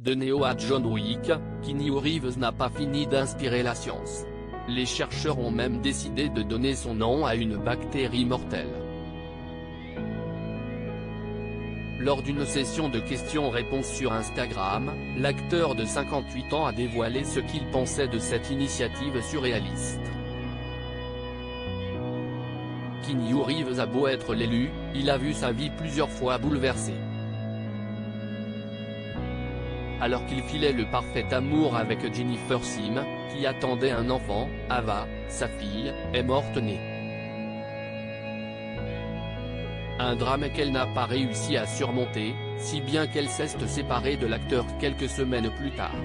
de Neo à John Wick, Keanu Reeves n'a pas fini d'inspirer la science. Les chercheurs ont même décidé de donner son nom à une bactérie mortelle. Lors d'une session de questions-réponses sur Instagram, l'acteur de 58 ans a dévoilé ce qu'il pensait de cette initiative surréaliste. Keanu Reeves a beau être l'élu, il a vu sa vie plusieurs fois bouleversée. Alors qu'il filait le parfait amour avec Jennifer Sim, qui attendait un enfant, Ava, sa fille, est morte née. Un drame qu'elle n'a pas réussi à surmonter, si bien qu'elle s'est séparée de l'acteur quelques semaines plus tard.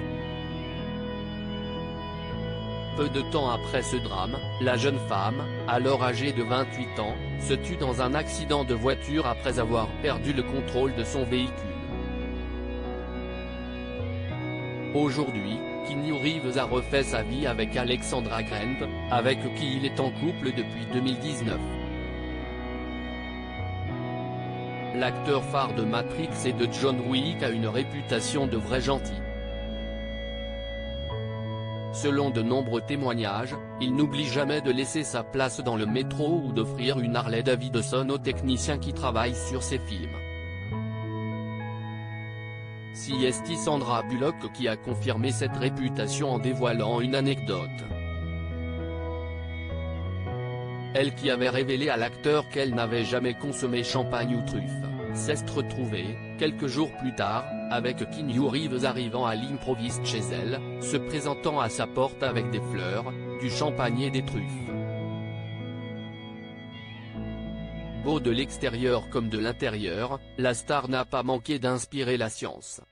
Peu de temps après ce drame, la jeune femme, alors âgée de 28 ans, se tue dans un accident de voiture après avoir perdu le contrôle de son véhicule. Aujourd'hui, Keanu Reeves a refait sa vie avec Alexandra Grant, avec qui il est en couple depuis 2019. L'acteur phare de Matrix et de John Wick a une réputation de vrai gentil. Selon de nombreux témoignages, il n'oublie jamais de laisser sa place dans le métro ou d'offrir une Harley Davidson aux techniciens qui travaillent sur ses films. C'est Sandra Bullock qui a confirmé cette réputation en dévoilant une anecdote. Elle qui avait révélé à l'acteur qu'elle n'avait jamais consommé champagne ou truffe, s'est retrouvée, quelques jours plus tard, avec Keanu Reeves arrivant à l'improviste chez elle, se présentant à sa porte avec des fleurs, du champagne et des truffes. Beau de l'extérieur comme de l'intérieur, la star n'a pas manqué d'inspirer la science.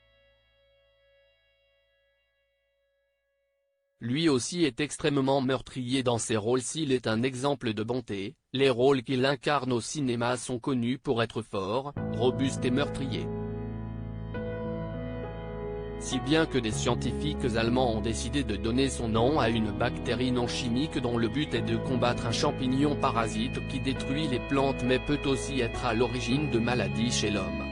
Lui aussi est extrêmement meurtrier dans ses rôles. S'il est un exemple de bonté, les rôles qu'il incarne au cinéma sont connus pour être forts, robustes et meurtriers. Si bien que des scientifiques allemands ont décidé de donner son nom à une bactérie non chimique dont le but est de combattre un champignon parasite qui détruit les plantes mais peut aussi être à l'origine de maladies chez l'homme.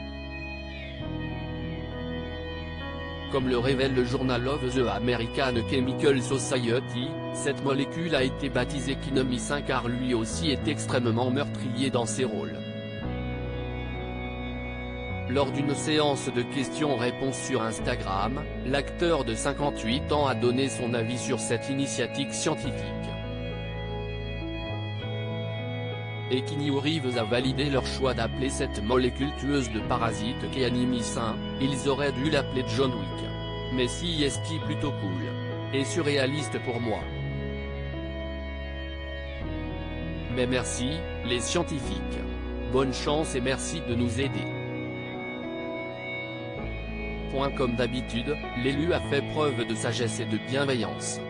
Comme le révèle le journal of the American Chemical Society, cette molécule a été baptisée Kinomycin car lui aussi est extrêmement meurtrier dans ses rôles. Lors d'une séance de questions-réponses sur Instagram, l'acteur de 58 ans a donné son avis sur cette initiative scientifique. Et Keanu Reeves a validé leur choix d'appeler cette molécule tueuse de parasites Kinomycin. Ils auraient dû l'appeler John Wick. Mais c'est plutôt cool. Et surréaliste pour moi. Mais merci, les scientifiques. Bonne chance et merci de nous aider. Comme d'habitude, l'élu a fait preuve de sagesse et de bienveillance.